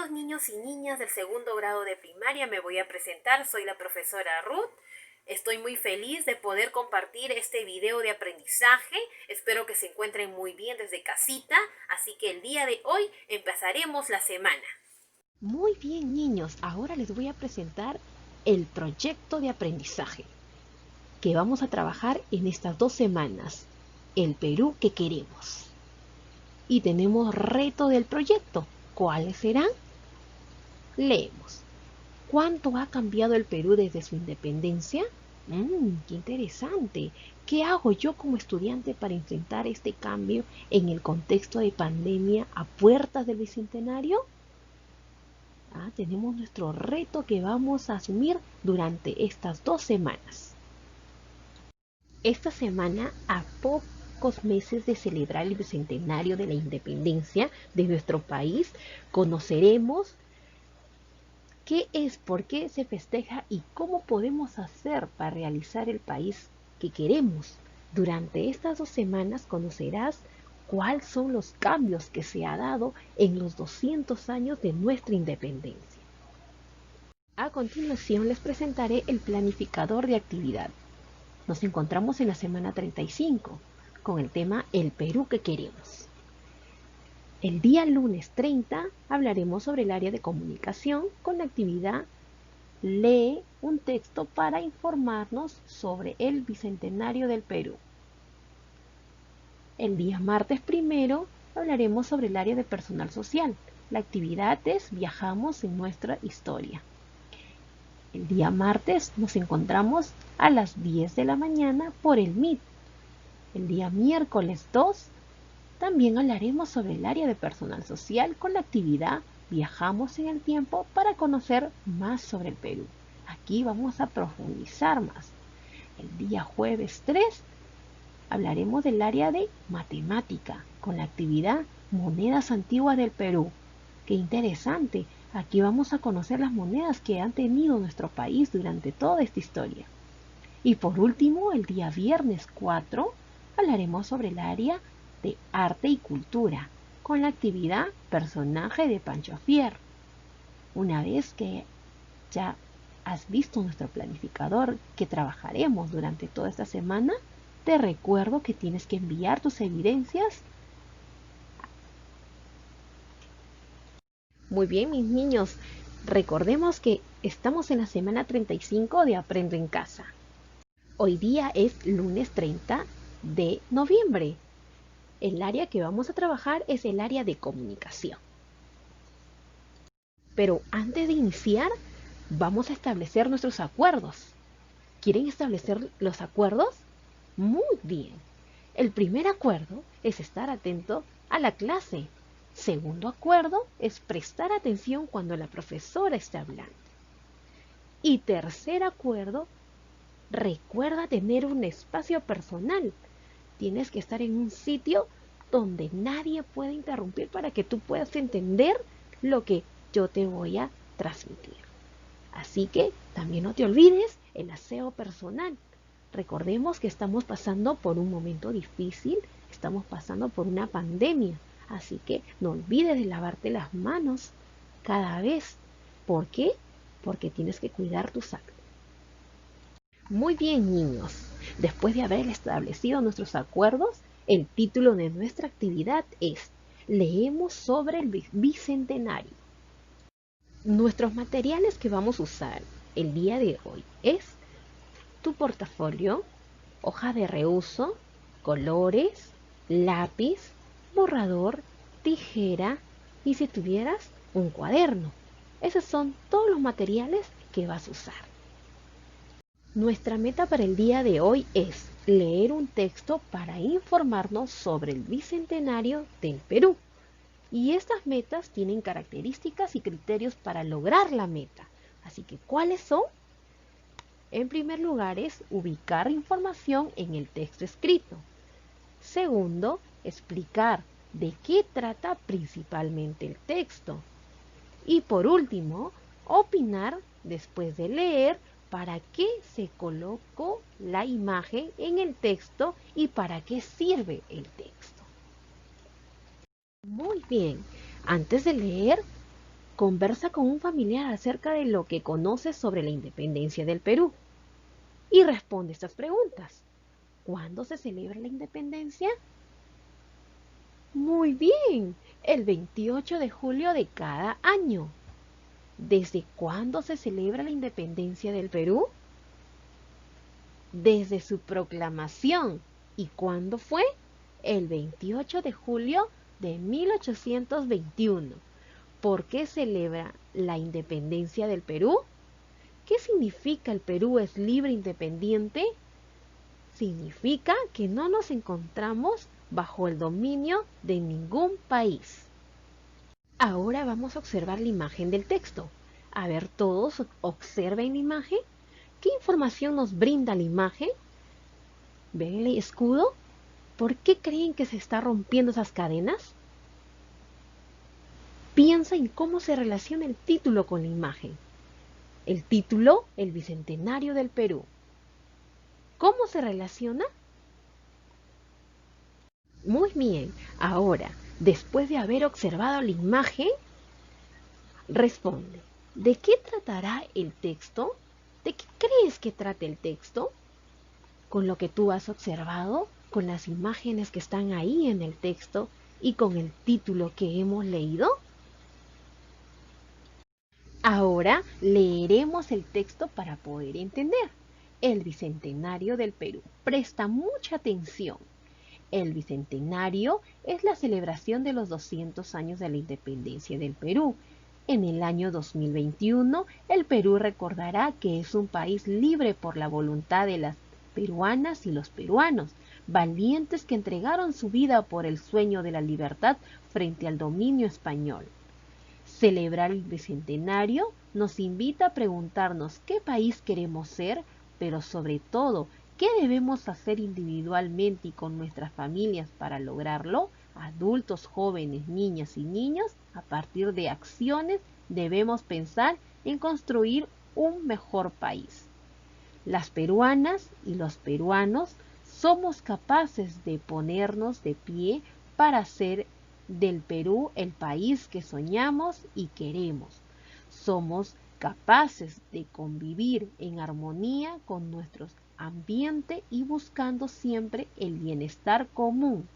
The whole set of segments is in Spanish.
Bienvenidos niños y niñas del segundo grado de primaria. Me voy a presentar, soy la profesora Ruth. Estoy muy feliz de poder compartir este video de aprendizaje. Espero que se encuentren muy bien desde casita. Así que el día de hoy empezaremos la semana. Muy bien, niños, ahora les voy a presentar el proyecto de aprendizaje que vamos a trabajar en estas 2 semanas, el Perú que queremos. Y tenemos reto del proyecto. ¿Cuáles serán? Leemos. ¿Cuánto ha cambiado el Perú desde su independencia? ¡Qué interesante! ¿Qué hago yo como estudiante para enfrentar este cambio en el contexto de pandemia a puertas del Bicentenario? Tenemos nuestro reto que vamos a asumir durante estas 2 semanas. Esta semana, a pocos meses de celebrar el bicentenario de la independencia de nuestro país, conoceremos qué es, por qué se festeja y cómo podemos hacer para realizar el país que queremos. Durante estas 2 semanas conocerás cuáles son los cambios que se ha dado en los 200 años de nuestra independencia. A continuación les presentaré el planificador de actividad. Nos encontramos en la semana 35 con el tema El Perú que queremos. El día lunes 30 hablaremos sobre el área de comunicación con la actividad Lee un texto para informarnos sobre el Bicentenario del Perú. El día martes 1 hablaremos sobre el área de personal social. La actividad es Viajamos en nuestra historia. El día martes nos encontramos a las 10 de la mañana por el Meet. El día miércoles 2 también hablaremos sobre el área de personal social con la actividad Viajamos en el tiempo para conocer más sobre el Perú. Aquí vamos a profundizar más. El día jueves 3 hablaremos del área de matemática con la actividad Monedas antiguas del Perú. ¡Qué interesante! Aquí vamos a conocer las monedas que han tenido nuestro país durante toda esta historia. Y por último, el día viernes 4, hablaremos sobre el área de arte y cultura, con la actividad Personaje de Pancho Fierro. Una vez que ya has visto nuestro planificador que trabajaremos durante toda esta semana, te recuerdo que tienes que enviar tus evidencias. Muy bien, mis niños, recordemos que estamos en la semana 35 de Aprendo en Casa. Hoy día es lunes 30 de noviembre. El área que vamos a trabajar es el área de comunicación. Pero antes de iniciar, vamos a establecer nuestros acuerdos. ¿Quieren establecer los acuerdos? Muy bien. El primer acuerdo es estar atento a la clase. Segundo acuerdo es prestar atención cuando la profesora está hablando. Y tercer acuerdo, recuerda tener un espacio personal. Tienes que estar en un sitio donde nadie pueda interrumpir para que tú puedas entender lo que yo te voy a transmitir. Así que también no te olvides el aseo personal. Recordemos que estamos pasando por un momento difícil, estamos pasando por una pandemia. Así que no olvides de lavarte las manos cada vez. ¿Por qué? Porque tienes que cuidar tu salud. Muy bien, niños. Después de haber establecido nuestros acuerdos, el título de nuestra actividad es Leemos sobre el Bicentenario. Nuestros materiales que vamos a usar el día de hoy es tu portafolio, hoja de reuso, colores, lápiz, borrador, tijera y si tuvieras un cuaderno. Esos son todos los materiales que vas a usar. Nuestra meta para el día de hoy es leer un texto para informarnos sobre el Bicentenario del Perú. Y estas metas tienen características y criterios para lograr la meta. Así que, ¿cuáles son? En primer lugar es ubicar información en el texto escrito. Segundo, explicar de qué trata principalmente el texto. Y por último, opinar después de leer para qué se colocó la imagen en el texto y para qué sirve el texto. Muy bien, antes de leer, Conversa con un familiar acerca de lo que conoces sobre la independencia del Perú y responde estas preguntas. ¿Cuándo se celebra la independencia? Muy bien, el 28 de julio de cada año. ¿Desde cuándo se celebra la independencia del Perú? Desde su proclamación. ¿Y cuándo fue? El 28 de julio de 1821. ¿Por qué celebra la independencia del Perú? ¿Qué significa el Perú es libre e independiente? Significa que no nos encontramos bajo el dominio de ningún país. Ahora vamos a observar la imagen del texto. A ver, todos observen la imagen. ¿Qué información nos brinda la imagen? ¿Ven el escudo? ¿Por qué creen que se está rompiendo esas cadenas? Piensa en cómo se relaciona el título con la imagen. El título, el Bicentenario del Perú. ¿Cómo se relaciona? Muy bien. Ahora, después de haber observado la imagen, responde. ¿De qué tratará el texto? ¿De qué crees que trate el texto? Con lo que tú has observado, con las imágenes que están ahí en el texto y con el título que hemos leído. Ahora leeremos el texto para poder entender. El Bicentenario del Perú. Presta mucha atención. El Bicentenario es la celebración de los 200 años de la independencia del Perú. En el año 2021, el Perú recordará que es un país libre por la voluntad de las peruanas y los peruanos, valientes que entregaron su vida por el sueño de la libertad frente al dominio español. Celebrar el Bicentenario nos invita a preguntarnos qué país queremos ser, pero sobre todo, ¿qué debemos hacer individualmente y con nuestras familias para lograrlo? Adultos, jóvenes, niñas y niños, a partir de acciones debemos pensar en construir un mejor país. Las peruanas y los peruanos somos capaces de ponernos de pie para hacer del Perú el país que soñamos y queremos. Somos capaces de convivir en armonía con nuestro ambiente y buscando siempre el bienestar común.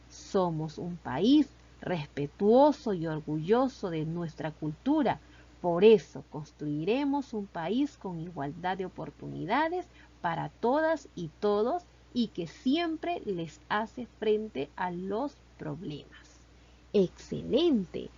Somos un país respetuoso y orgulloso de nuestra cultura. Por eso construiremos un país con igualdad de oportunidades para todas y todos y que siempre les hace frente a los problemas. ¡Excelente!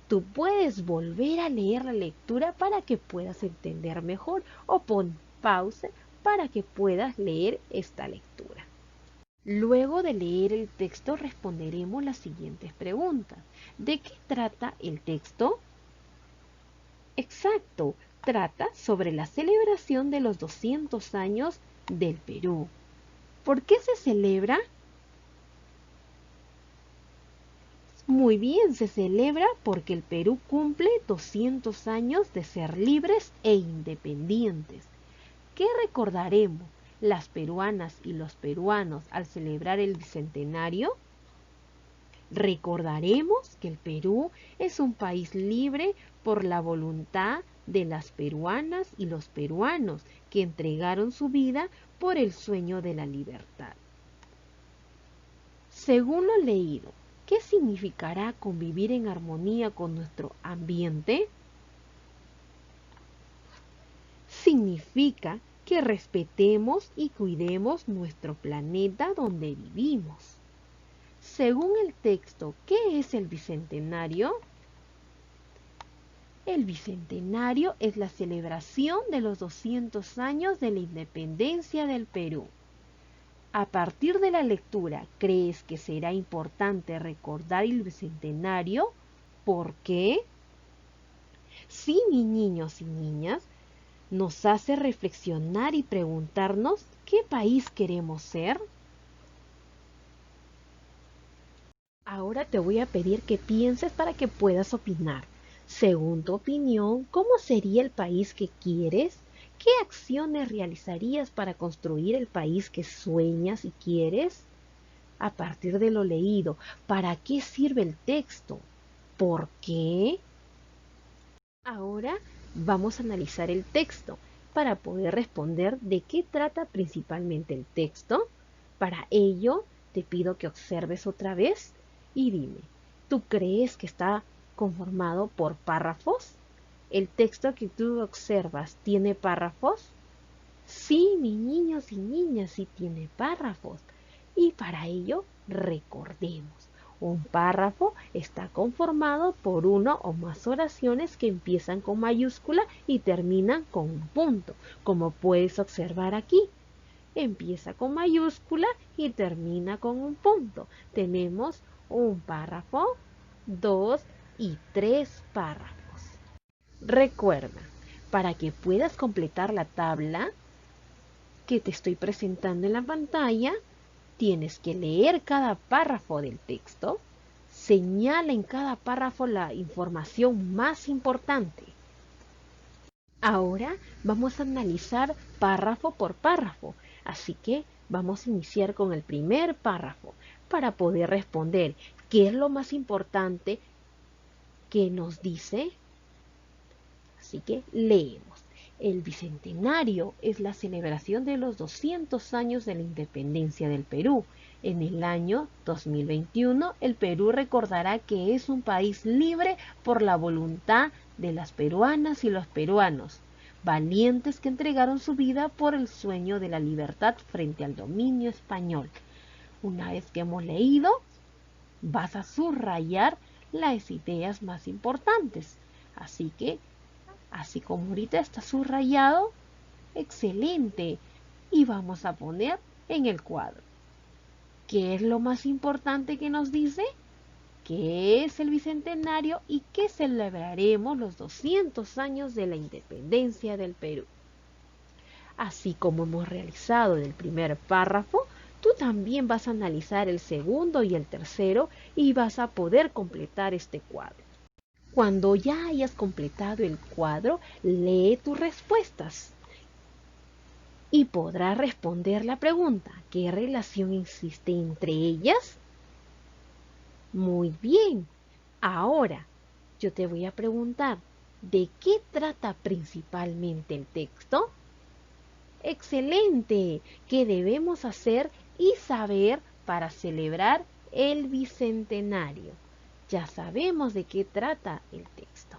Tú puedes volver a leer la lectura para que puedas entender mejor o pon pausa para que puedas leer esta lectura. Luego de leer el texto responderemos las siguientes preguntas. ¿De qué trata el texto? Exacto, trata sobre la celebración de los 200 años del Perú. ¿Por qué se celebra? Muy bien, se celebra porque el Perú cumple 200 años de ser libres e independientes. ¿Qué recordaremos las peruanas y los peruanos al celebrar el Bicentenario? Recordaremos que el Perú es un país libre por la voluntad de las peruanas y los peruanos que entregaron su vida por el sueño de la libertad. Según lo leído, ¿qué significará convivir en armonía con nuestro ambiente? Significa que respetemos y cuidemos nuestro planeta donde vivimos. Según el texto, ¿qué es el Bicentenario? El Bicentenario es la celebración de los 200 años de la independencia del Perú. A partir de la lectura, ¿crees que será importante recordar el Bicentenario? ¿Por qué? Sí, mis niños y niñas, nos hace reflexionar y preguntarnos ¿qué país queremos ser? Ahora te voy a pedir que pienses para que puedas opinar. Según tu opinión, ¿cómo sería el país que quieres? ¿Qué acciones realizarías para construir el país que sueñas y quieres? A partir de lo leído, ¿para qué sirve el texto? ¿Por qué? Ahora vamos a analizar el texto para poder responder de qué trata principalmente el texto. Para ello, te pido que observes otra vez y dime, ¿tú crees que está conformado por párrafos? ¿El texto que tú observas tiene párrafos? Sí, mis niños y niñas, sí tiene párrafos. Y para ello, recordemos, un párrafo está conformado por uno o más oraciones que empiezan con mayúscula y terminan con un punto, como puedes observar aquí. Empieza con mayúscula y termina con un punto. Tenemos un párrafo, dos y tres párrafos. Recuerda, para que puedas completar la tabla que te estoy presentando en la pantalla, tienes que leer cada párrafo del texto, señala en cada párrafo la información más importante. Ahora vamos a analizar párrafo por párrafo, así que vamos a iniciar con el primer párrafo para poder responder qué es lo más importante que nos dice. Así que leemos. El Bicentenario es la celebración de los 200 años de la independencia del Perú. En el año 2021, el Perú recordará que es un país libre por la voluntad de las peruanas y los peruanos, valientes que entregaron su vida por el sueño de la libertad frente al dominio español. Una vez que hemos leído, vas a subrayar las ideas más importantes. Así que así como ahorita está subrayado, excelente. Y vamos a poner en el cuadro. ¿Qué es lo más importante que nos dice? ¿Qué es el Bicentenario y qué celebraremos los 200 años de la independencia del Perú? Así como hemos realizado en el primer párrafo, tú también vas a analizar el segundo y el tercero y vas a poder completar este cuadro. Cuando ya hayas completado el cuadro, lee tus respuestas y podrás responder la pregunta, ¿qué relación existe entre ellas? Muy bien. Ahora, yo te voy a preguntar, ¿de qué trata principalmente el texto? Excelente. ¿Qué debemos hacer y saber para celebrar el Bicentenario? Ya sabemos de qué trata el texto.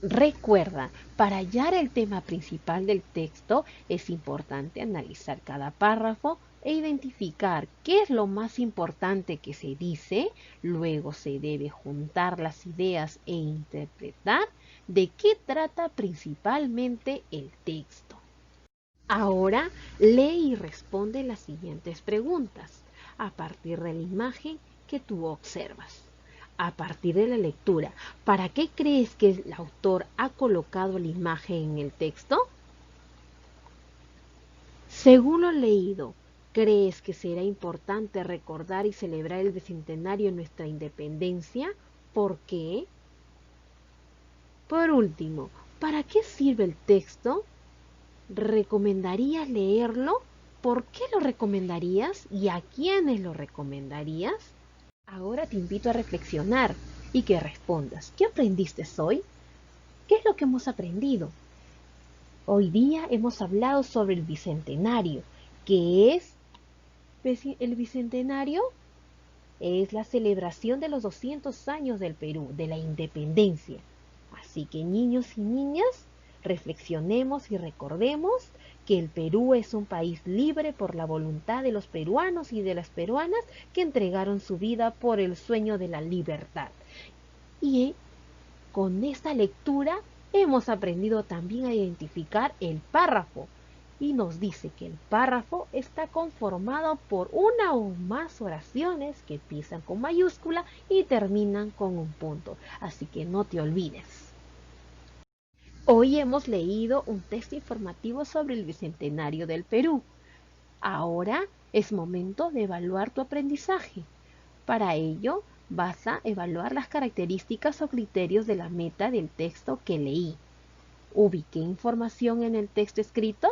Recuerda, para hallar el tema principal del texto es importante analizar cada párrafo e identificar qué es lo más importante que se dice. Luego se debe juntar las ideas e interpretar de qué trata principalmente el texto. Ahora lee y responde las siguientes preguntas a partir de la imagen que tú observas. A partir de la lectura, ¿para qué crees que el autor ha colocado la imagen en el texto? Según lo leído, ¿crees que será importante recordar y celebrar el bicentenario de nuestra independencia? ¿Por qué? Por último, ¿para qué sirve el texto? ¿Recomendarías leerlo? ¿Por qué lo recomendarías y a quiénes lo recomendarías? Ahora te invito a reflexionar y que respondas. ¿Qué aprendiste hoy? ¿Qué es lo que hemos aprendido? Hoy día hemos hablado sobre el Bicentenario. ¿Qué es el Bicentenario? Es la celebración de los 200 años del Perú, de la independencia. Así que niños y niñas, reflexionemos y recordemos que el Perú es un país libre por la voluntad de los peruanos y de las peruanas que entregaron su vida por el sueño de la libertad. Y con esta lectura hemos aprendido también a identificar el párrafo. Y nos dice que el párrafo está conformado por una o más oraciones que empiezan con mayúscula y terminan con un punto. Así que no te olvides. Hoy hemos leído un texto informativo sobre el Bicentenario del Perú. Ahora es momento de evaluar tu aprendizaje. Para ello, vas a evaluar las características o criterios de la meta del texto que leí. ¿Ubiqué información en el texto escrito?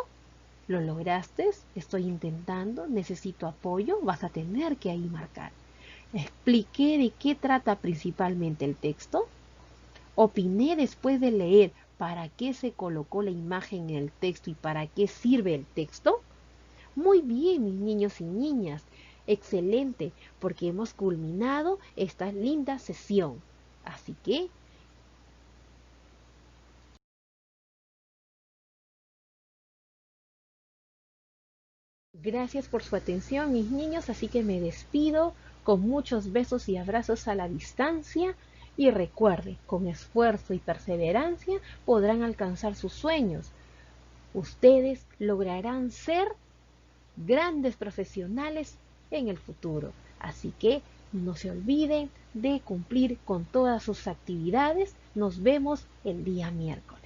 ¿Lo lograste? ¿Estoy intentando? ¿Necesito apoyo? Vas a tener que ahí marcar. ¿Expliqué de qué trata principalmente el texto? Opiné después de leer para qué se colocó la imagen en el texto y para qué sirve el texto. Muy bien, mis niños y niñas. Excelente, porque hemos culminado esta linda sesión. Así que gracias por su atención, mis niños, así que me despido con muchos besos y abrazos a la distancia. Y recuerde, con esfuerzo y perseverancia podrán alcanzar sus sueños. Ustedes lograrán ser grandes profesionales en el futuro. Así que no se olviden de cumplir con todas sus actividades. Nos vemos el día miércoles.